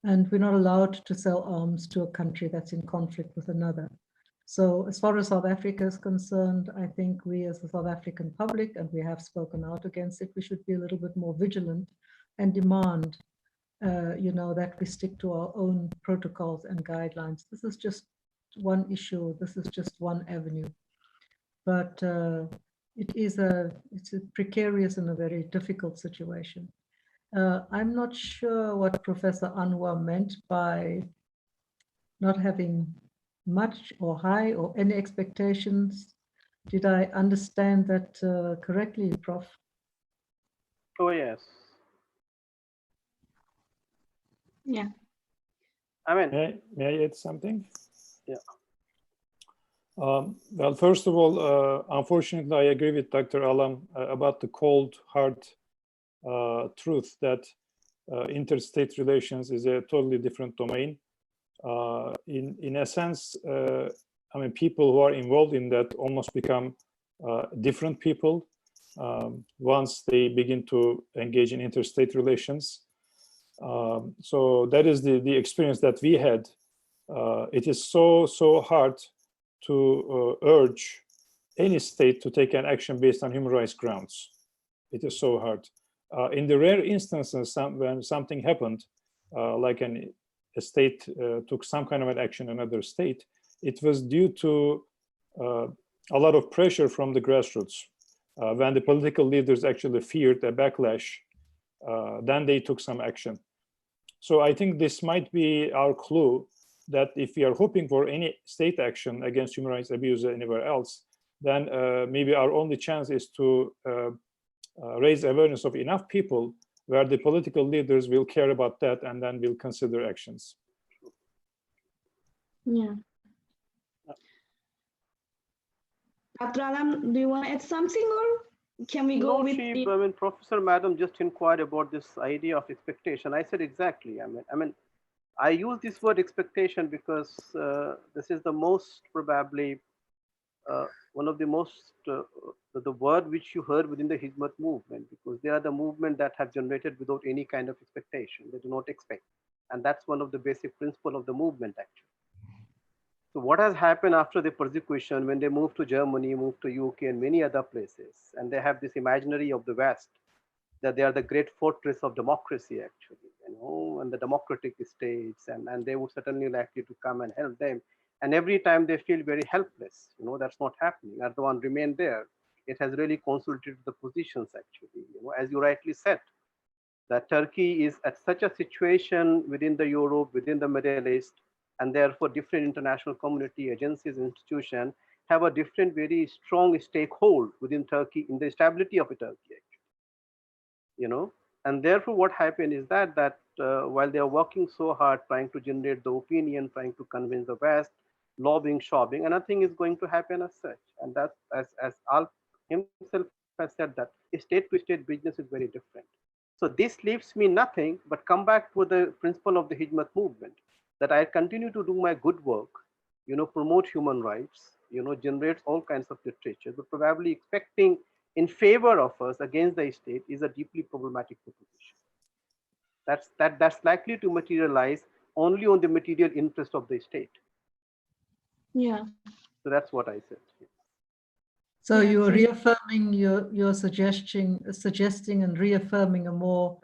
And we're not allowed to sell arms to a country that's in conflict with another. So as far as South Africa is concerned, I think we as the South African public, and we have spoken out against it, we should be a little bit more vigilant and demand, that we stick to our own protocols and guidelines. This is just one issue. This is just one avenue. But it's a precarious and a very difficult situation. I'm not sure what Professor Anwar meant by not having much or high or any expectations. Did I understand that correctly, Prof? Oh, yes. Yeah. I mean, may I add something? Yeah. Well, first of all, unfortunately, I agree with Dr. Alam about the cold, hard truth that interstate relations is a totally different domain. In a sense, people who are involved in that almost become different people once they begin to engage in interstate relations. So that is the experience that we had. It is so hard to urge any state to take an action based on human rights grounds. It is so hard. In the rare instances when something happened, like a state took some kind of an action in another state, it was due to a lot of pressure from the grassroots. When the political leaders actually feared a backlash, then they took some action. So I think this might be our clue that if we are hoping for any state action against human rights abuse anywhere else, then maybe our only chance is to raise awareness of enough people where the political leaders will care about that and then will consider actions. Yeah. Abdurrahman, do you want to add something, or can we go No, with she, the... I mean, Professor Madam just inquired about this idea of expectation. I said exactly. I mean, I use this word expectation because this is the most probably one of the most the word which you heard within the Hizmet movement, because they are the movement that have generated without any kind of expectation. They do not expect, and that's one of the basic principle of the movement actually. So what has happened after the persecution when they moved to Germany, moved to UK and many other places, and they have this imaginary of the West that they are the great fortress of democracy actually, and the democratic states, and they would certainly likely to come and help them. And every time they feel very helpless, that's not happening. Erdogan remained there. It has really consolidated the positions actually, as you rightly said, that Turkey is at such a situation within the Europe, within the Middle East, and therefore different international community agencies and institutions have a different, very strong stakehold within Turkey in the stability of Turkey, and therefore what happened is that while they are working so hard trying to generate the opinion, trying to convince the West, lobbying, shopping, and nothing is going to happen as such. And that, as Alp himself has said, that state to state business is very different. So this leaves me nothing but come back to the principle of the Hizmet movement, that I continue to do my good work, promote human rights, generate all kinds of literature, but probably expecting in favor of us against the state is a deeply problematic proposition. That's likely to materialize only on the material interest of the state. Yeah. So that's what I said. So Yeah, you're thank- reaffirming your suggesting and reaffirming a more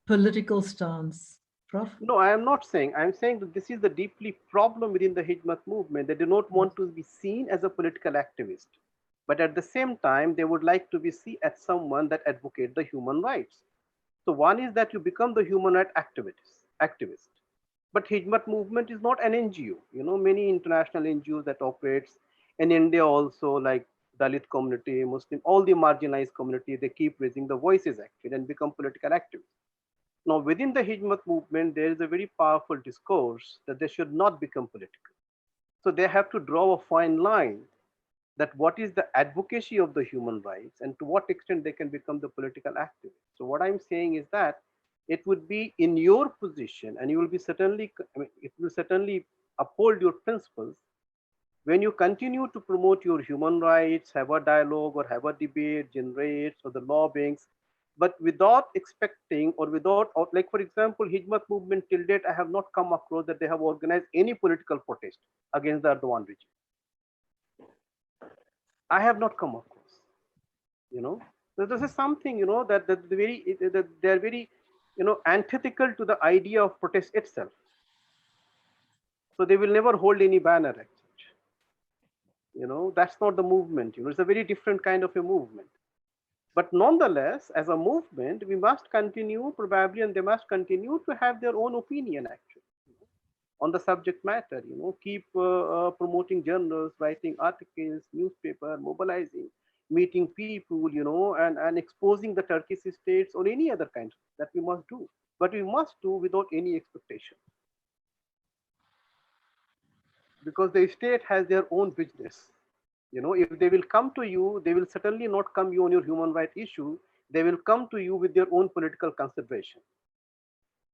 political stance, Prof? No, I am not saying. I'm saying that this is the deeply problem within the Hizmet movement. They do not want to be seen as a political activist, but at the same time, they would like to be seen as someone that advocate the human rights. So one is that you become the human rights activist. But Hizmet movement is not an NGO. Many international NGOs that operates in India also, like Dalit community, Muslim, all the marginalized community, they keep raising the voices actually and become political activists. Now, within the Hizmet movement, there is a very powerful discourse that they should not become political. So they have to draw a fine line that what is the advocacy of the human rights and to what extent they can become the political activist. So what I'm saying is that it would be in your position, and you will be certainly, it will certainly uphold your principles when you continue to promote your human rights, have a dialogue or have a debate, generate or the lobbyings, but without expecting or without, or like for example, Hizmet movement till date, I have not come across that they have organized any political protest against the Erdogan regime. I have not come across, So this is something, that they're very, antithetical to the idea of protest itself. So they will never hold any banner, actually. That's not the movement, it's a very different kind of a movement. But nonetheless, as a movement, we must continue probably, and they must continue to have their own opinion actually on the subject matter, keep promoting journals, writing articles, newspaper, mobilizing, meeting people, and exposing the Turkish states or any other kind that we must do. But we must do without any expectation. Because the state has their own business. If they will come to you, they will certainly not come you on your human rights issue. They will come to you with their own political consideration.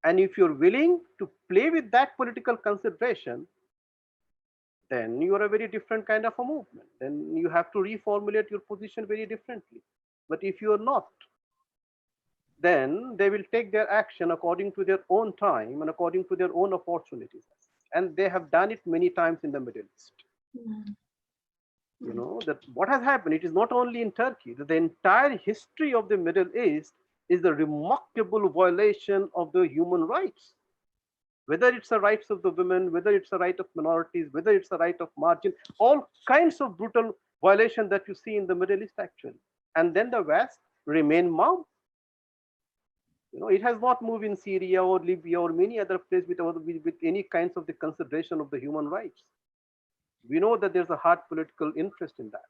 And if you're willing to play with that political consideration, then you are a very different kind of a movement. Then you have to reformulate your position very differently. But if you are not, then they will take their action according to their own time and according to their own opportunities. And they have done it many times in the Middle East. That what has happened, it is not only in Turkey, that the entire history of the Middle East is the remarkable violation of the human rights. Whether it's the rights of the women, whether it's the right of minorities, whether it's the right of margin, all kinds of brutal violation that you see in the Middle East actually. And then the West remain mum. It has not moved in Syria or Libya or many other places with any kinds of the consideration of the human rights. We know that there's a hard political interest in that.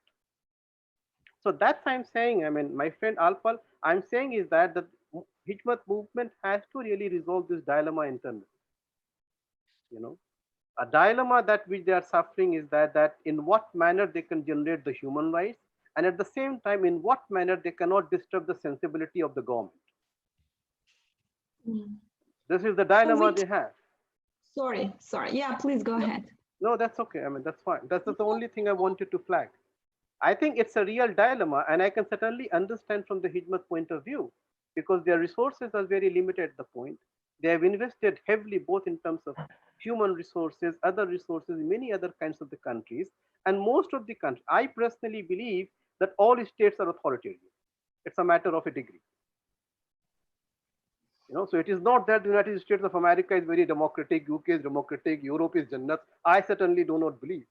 So that's I'm saying, my friend Alpal, I'm saying is that the Hizmet movement has to really resolve this dilemma internally. A dilemma that which they are suffering is that in what manner they can generate the human rights, and at the same time in what manner they cannot disturb the sensibility of the government. This is the dilemma they have. Sorry. Yeah, please go ahead. No, that's okay. I mean, that's fine. That's the only thing I wanted to flag. I think it's a real dilemma, and I can certainly understand from the Hizmet point of view, because their resources are very limited at the point. They have invested heavily both in terms of human resources, other resources, many other kinds of the countries, and most of the countries. I personally believe that all states are authoritarian. It's a matter of a degree. So it is not that the United States of America is very democratic, UK is democratic, Europe is Jannat. I certainly do not believe.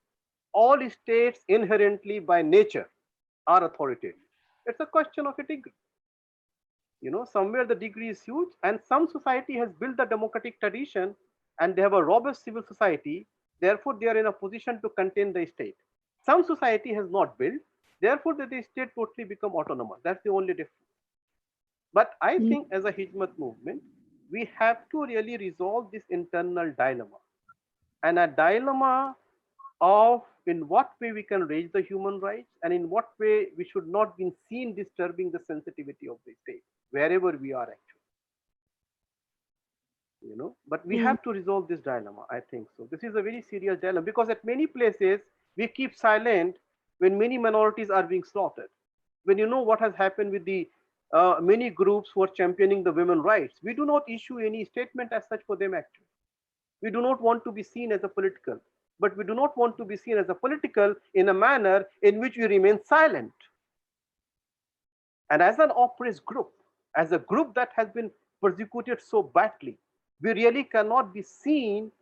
All states inherently by nature are authoritarian. It's a question of a degree. Somewhere the degree is huge, and some society has built the democratic tradition and they have a robust civil society. Therefore, they are in a position to contain the state. Some society has not built, therefore the state totally become autonomous. That's the only difference. But I think as a Hizmet movement, we have to really resolve this internal dilemma, and a dilemma of in what way we can raise the human rights and in what way we should not be seen disturbing the sensitivity of the state, wherever we are actually. But we have to resolve this dilemma, I think so. This is a very serious dilemma, because at many places we keep silent when many minorities are being slaughtered. When you know what has happened with the many groups who are championing the women's rights, we do not issue any statement as such for them actually. We do not want to be seen as a political, but we do not want to be seen as a political in a manner in which we remain silent. And as an oppressed group, as a group that has been persecuted so badly, we really cannot be seen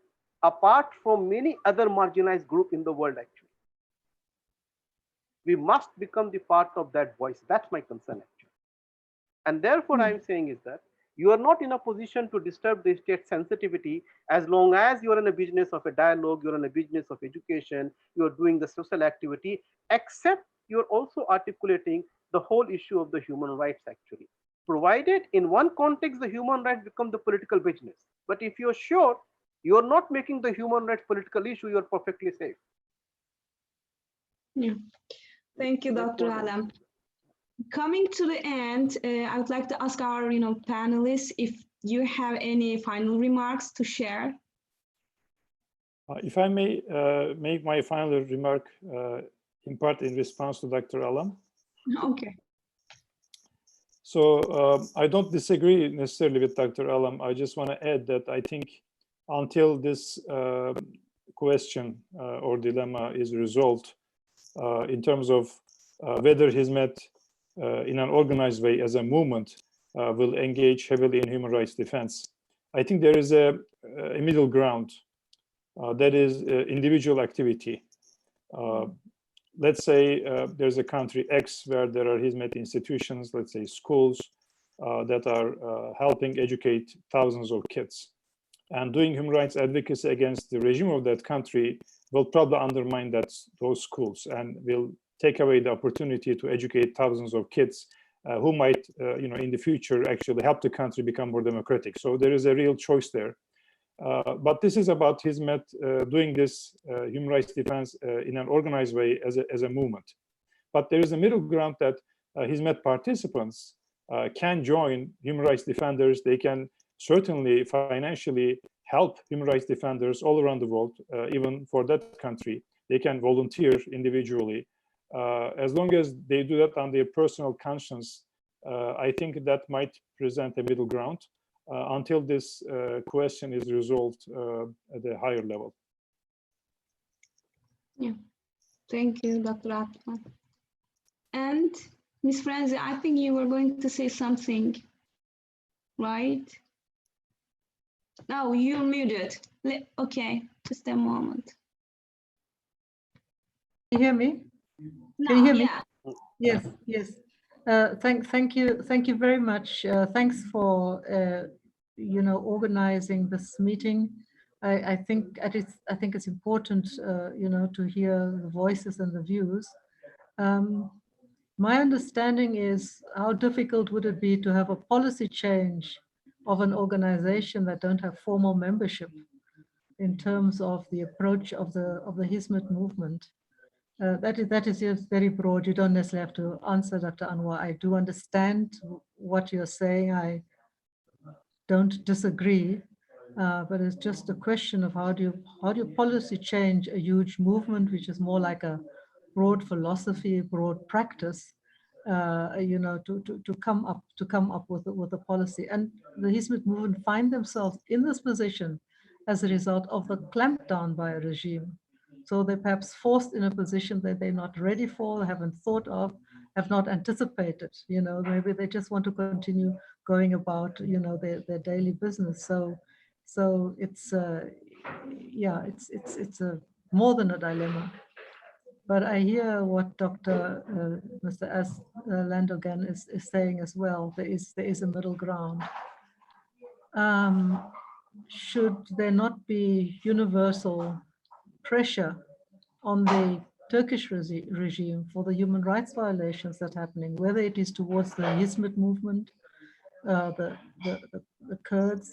apart from many other marginalized groups in the world actually. We must become the part of that voice. That's my concern actually. And therefore I'm saying is that you are not in a position to disturb the state sensitivity as long as you are in a business of a dialogue, you're in a business of education, you're doing the social activity, except you're also articulating the whole issue of the human rights actually. Provided in one context, the human rights become the political business. But if you're sure you're not making the human rights political issue, you're perfectly safe. Yeah. Thank you, Dr. Alam. Coming to the end, I would like to ask our panelists if you have any final remarks to share. If I may make my final remark in part in response to Dr. Alam. Okay. So I don't disagree necessarily with Dr. Alam. I just want to add that I think until this question or dilemma is resolved in terms of whether Hizmet in an organized way as a movement will engage heavily in human rights defense, I think there is a middle ground that is individual activity. Let's say there's a country X where there are Hizmet institutions, let's say schools, that are helping educate thousands of kids. And doing human rights advocacy against the regime of that country will probably undermine those schools and will take away the opportunity to educate thousands of kids who might, in the future actually help the country become more democratic. So there is a real choice there. But this is about Hizmet doing this human rights defense in an organized way as a movement. But there is a middle ground that Hizmet participants can join human rights defenders. They can certainly financially help human rights defenders all around the world, even for that country. They can volunteer individually. As long as they do that on their personal conscience, I think that might present a middle ground until this question is resolved at a higher level. Yeah, thank you, Dr. Atman. And Ms. Frenzy, I think you were going to say something, right? No, you're muted. Okay, just a moment. Can you hear me? Can you hear me? Yeah. Yes. Thank you very much. Thanks for organizing this meeting. I think it's important to hear the voices and the views. My understanding is, how difficult would it be to have a policy change of an organization that don't have formal membership? in terms of the approach of the Hizmet movement. That is just very broad. You don't necessarily have to answer, Dr. Anwar. I do understand what you're saying. I don't disagree, but it's just a question of how do you policy change a huge movement, which is more like a broad philosophy, broad practice, to come up with a policy. And the Hizmet movement find themselves in this position as a result of the clampdown by a regime. So they're perhaps forced in a position that they're not ready for, haven't thought of, have not anticipated. Maybe they just want to continue going about, their daily business. So it's it's a more than a dilemma. But I hear what Mr. Landogan is saying as well. There is a middle ground. Should there not be universal pressure on the Turkish regime for the human rights violations that are happening, whether it is towards the Hizmet movement, the Kurds,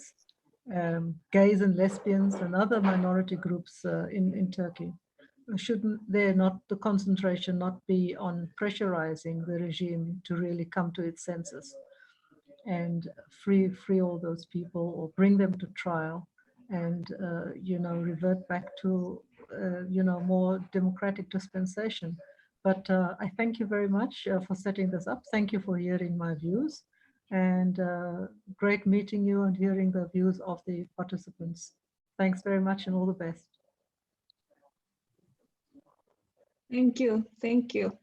gays and lesbians, and other minority groups in Turkey? Shouldn't the concentration not be on pressurizing the regime to really come to its senses and free all those people, or bring them to trial, and revert back to more democratic dispensation? But I thank you very much for setting this up. Thank you for hearing my views, and great meeting you and hearing the views of the participants. Thanks very much, and all the best. Thank you. Thank you.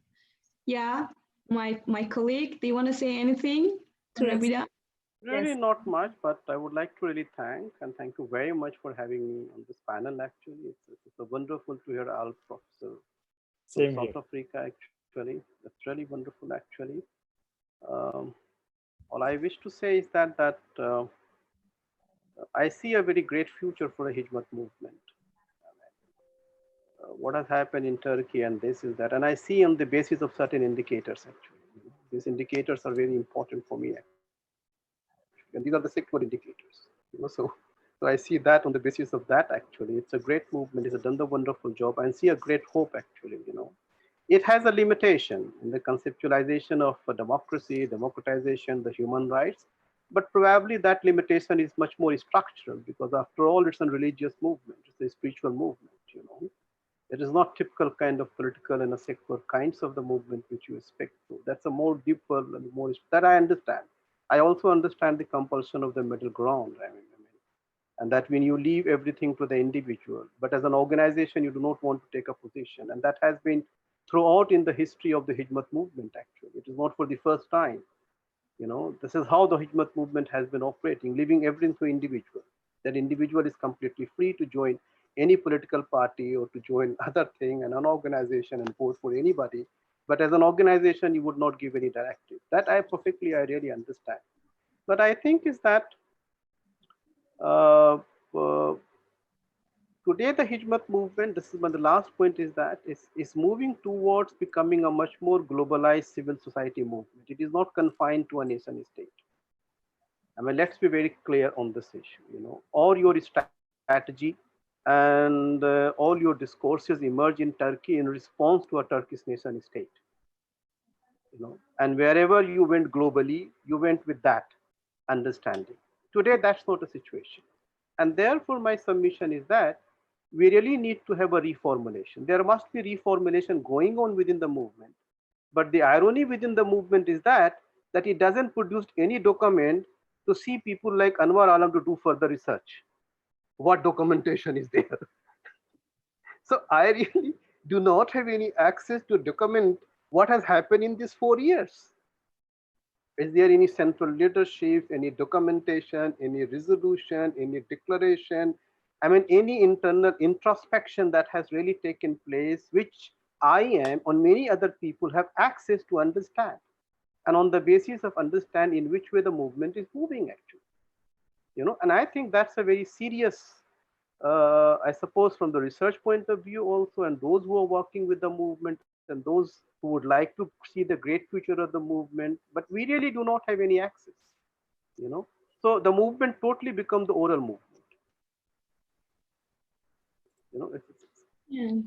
Yeah, my colleague, do you want to say anything to Rabida? Really not much, but I would like to really thank you very much for having me on this panel. Actually, it's wonderful to hear Al Professor from South Africa. Actually, it's really wonderful. Actually, all I wish to say is that I see a very great future for the Hizmet movement. What has happened in Turkey and this is that, and I see on the basis of certain indicators. Actually, these indicators are very important for me. And these are the sectoral indicators, so I see that on the basis of that. Actually, it's a great movement. It's done the wonderful job, and see a great hope. Actually, it has a limitation in the conceptualization of democracy, democratization, the human rights, but probably that limitation is much more structural, because after all, it's a religious movement, it's a spiritual movement. It is not typical kind of political and a secular kinds of the movement which you expect to. That's a more deeper and more that I understand. I also understand the compulsion of the middle ground. And that when you leave everything to the individual, but as an organization, you do not want to take a position. And that has been throughout in the history of the Hizmet movement, actually. It is not for the first time. This is how the Hizmet movement has been operating, leaving everything to individual. That individual is completely free to join any political party or to join other thing and an organization and vote for anybody. But as an organization, you would not give any directive. That I really understand. But I think is that today the Hizmet movement, this is the last point, is that is moving towards becoming a much more globalized civil society movement. It is not confined to a nation state. Let's be very clear on this issue. All your strategy and all your discourses emerge in Turkey in response to a Turkish nation state. And wherever you went globally, you went with that understanding. Today, that's not a situation. And therefore, my submission is that we really need to have a reformulation. There must be reformulation going on within the movement. But the irony within the movement is that it doesn't produce any document to see people like Anwar Alam to do further research. What documentation is there? So I really do not have any access to document what has happened in these 4 years. Is there any central leadership, any documentation, any resolution, any declaration? Any internal introspection that has really taken place, which I am, on many other people have access to understand. And on the basis of understand in which way the movement is moving, actually. And I think that's a very serious, I suppose, from the research point of view also, and those who are working with the movement and those who would like to see the great future of the movement, but we really do not have any access, So the movement totally becomes the oral movement. You know, Yeah. and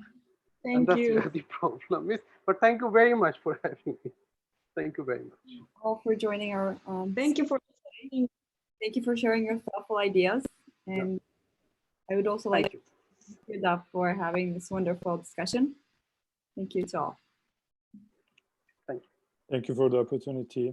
Thank that's you. where the problem is. But thank you very much for having me. Thank you very much. All for joining our. Thank you for. Thank you for sharing your thoughtful ideas, and I would also like Thank you. to thank you Daf, for having this wonderful discussion. Thank you to all. Thank you. Thank you for the opportunity.